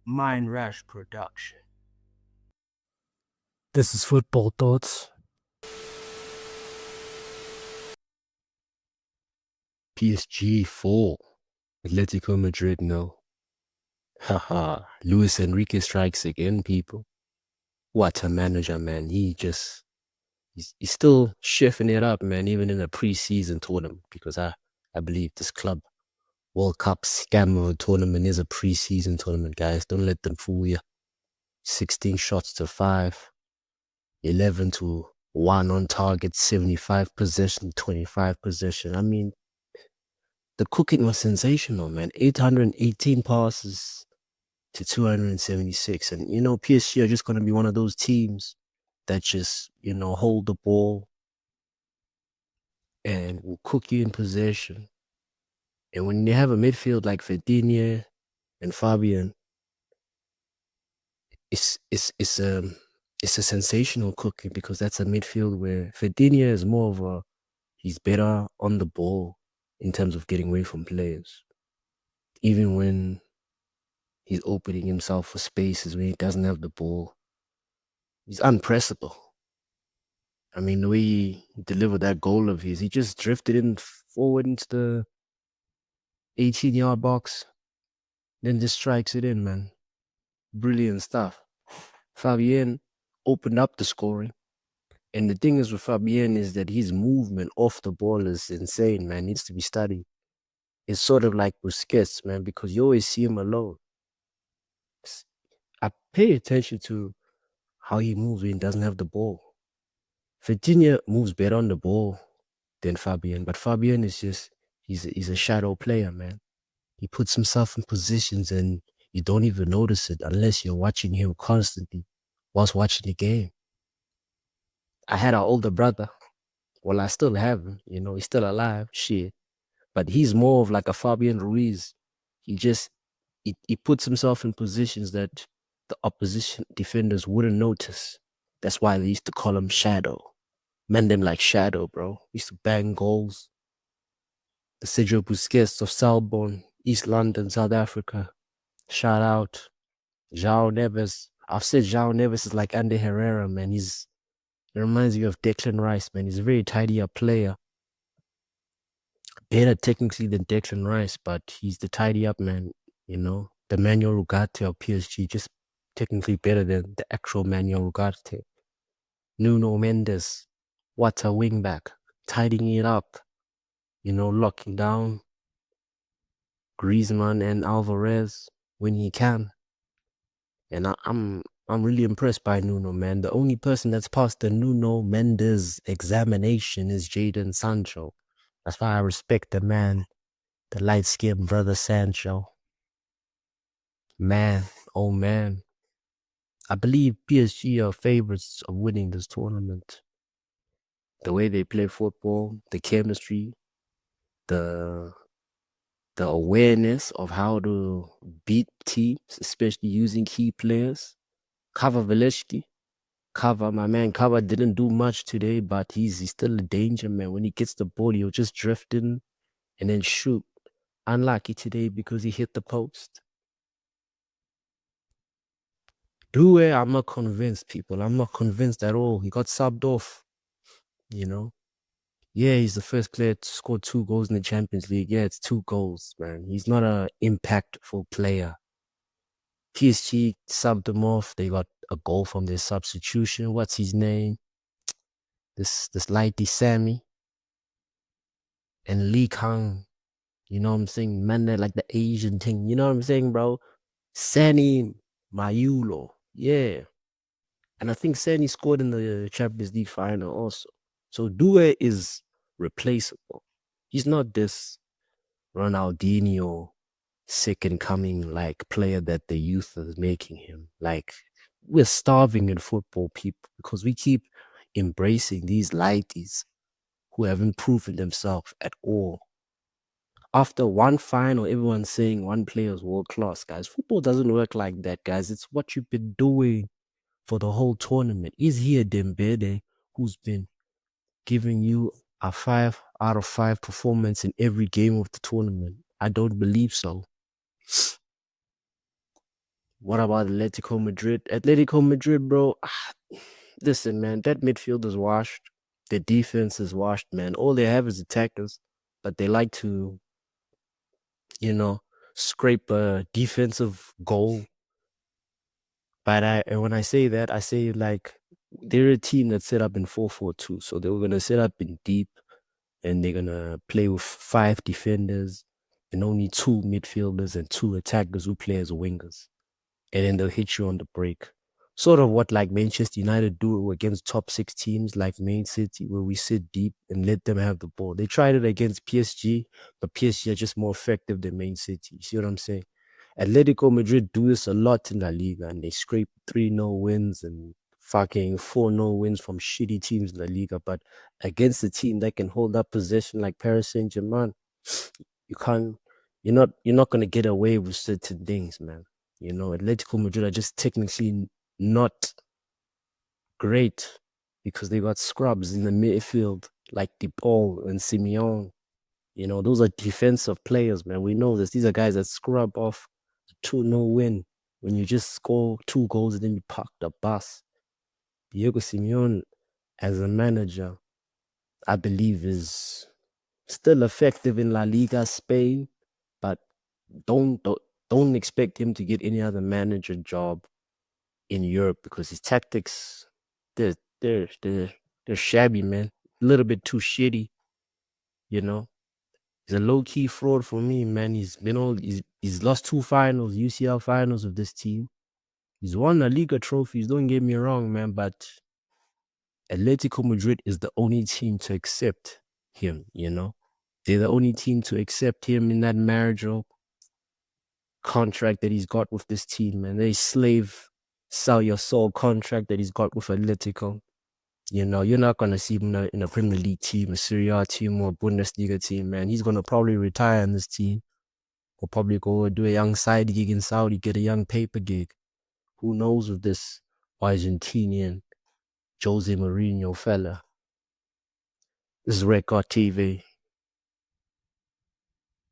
Mindrash production. This is Football Thoughts. PSG 4. Atletico Madrid no. Haha. Luis Enrique strikes again, people. What a manager, man. He's still shifting it up, man, even in a preseason tournament, because I believe this club World Cup scam of a tournament is a preseason tournament, guys. Don't let them fool you. 16 shots to 5, 11 to 1 on target, 75 possession, 25 possession. I mean, the cooking was sensational, man. 818 passes to 276. And, PSG are just going to be one of those teams that just, hold the ball and will cook you in possession. And when you have a midfield like Ferdinand and Fabian, it's it's it's a it's a sensational cooking, because that's a midfield where Ferdinand is more of he's better on the ball in terms of getting away from players. Even when he's opening himself for spaces when he doesn't have the ball, he's unpressable. I mean, the way he delivered that goal of his, he just drifted in forward into the 18-yard box, then just strikes it in, man. Brilliant stuff. Fabien opened up the scoring. And the thing is with Fabien is that his movement off the ball is insane, man. Needs to be studied. It's sort of like Busquets, man, because you always see him alone. I pay attention to how he moves when he doesn't have the ball. Virginia moves better on the ball than Fabian, but Fabian is just, he's a shadow player, man. He puts himself in positions and you don't even notice it unless you're watching him constantly whilst watching the game. I had an older brother. Well, I still have him, he's still alive, shit. But he's more of like a Fabian Ruiz. He just, he puts himself in positions that the opposition defenders wouldn't notice. That's why they used to call him Shadow. Men them like Shadow, bro. Used to bang goals. The Sergio Busquets of Selborne, East London, South Africa. Shout out. João Neves. I've said João Neves is like Andy Herrera, man. It reminds you of Declan Rice, man. He's a very tidy up player. Better technically than Declan Rice, but he's the tidy up man, The Manuel Ugarte of PSG, just technically better than the actual Manuel Ugarte. Nuno Mendes, what a wingback. Tidying it up, locking down Griezmann and Alvarez when he can. And I'm really impressed by Nuno, man. The only person that's passed the Nuno Mendes examination is Jadon Sancho. That's why I respect the man, the light-skinned brother Sancho. Man, oh man. I believe PSG are favorites of winning this tournament. The way they play football, the chemistry, the the awareness of how to beat teams, especially using key players. Kava Veleshki. My man Kava didn't do much today, but he's still a danger, man. When he gets the ball, he'll just drift in and then shoot. Unlucky today because he hit the post. Due, I'm not convinced, people. I'm not convinced at all. He got subbed off, Yeah, he's the first player to score 2 goals in the Champions League. Yeah, it's 2 goals, man. He's not an impactful player. PSG subbed him off. They got a goal from their substitution. What's his name? This Lighty Sammy and Lee Kang. You know what I'm saying? Man, they're like the Asian thing. You know what I'm saying, bro? Sani Mayulo. Yeah. And I think Sani scored in the Champions League final also. So Due is replaceable. He's not this Ronaldinho second coming like player that the youth is making him. Like, we're starving in football, people, because we keep embracing these lighties who haven't proven themselves at all. After one final, everyone's saying one player is world class, guys. Football doesn't work like that, guys. It's what you've been doing for the whole tournament. Is he a Dembele who's been giving you a 5 out of 5 performance in every game of the tournament? I don't believe so. What about Atletico Madrid? Atletico Madrid, bro. Listen, man, that midfield is washed. The defense is washed, man. All they have is attackers, but they like to, you know, scrape a defensive goal. But and when I say that, I say like they're a team that's set up in 4-4-2. So they were gonna set up in deep and they're gonna play with 5 defenders and only 2 midfielders and 2 attackers who play as wingers. And then they'll hit you on the break. Sort of what like Manchester United do against top 6 teams like Man City, where we sit deep and let them have the ball. They tried it against PSG, but PSG are just more effective than Man City. You see what I'm saying? Atletico Madrid do this a lot in La Liga, and they scrape 3-0 wins and fucking 4-0 wins from shitty teams in La Liga. But against a team that can hold up possession like Paris Saint-Germain, you can't. You're not gonna get away with certain things, man. You know, Atletico Madrid are just technically not great because they got scrubs in the midfield like De Paul and Simeone. You know, those are defensive players, man. We know this. These are guys that scrub off a 2-0 win when you just score 2 goals and then you park the bus. Diego Simeone, as a manager, I believe is still effective in La Liga Spain, but don't don't expect him to get any other manager job in Europe because his tactics they're they're they're, they're shabby, man. A little bit too shitty, you know. He's a low-key fraud for me, man. He's lost 2 finals, UCL finals with this team. He's won the Liga trophies, don't get me wrong, man, but Atletico Madrid is the only team to accept him, you know. They're the only team to accept him in that marriage contract that he's got with this team, man. They sell your soul contract that he's got with Atletico. You know, you're not going to see him in a Premier League team, a Serie A team, or a Bundesliga team, man. He's going to probably retire in this team. Or probably go do a young side gig in Saudi, get a young paper gig. Who knows with this Argentinian Jose Mourinho fella. This is Record TV.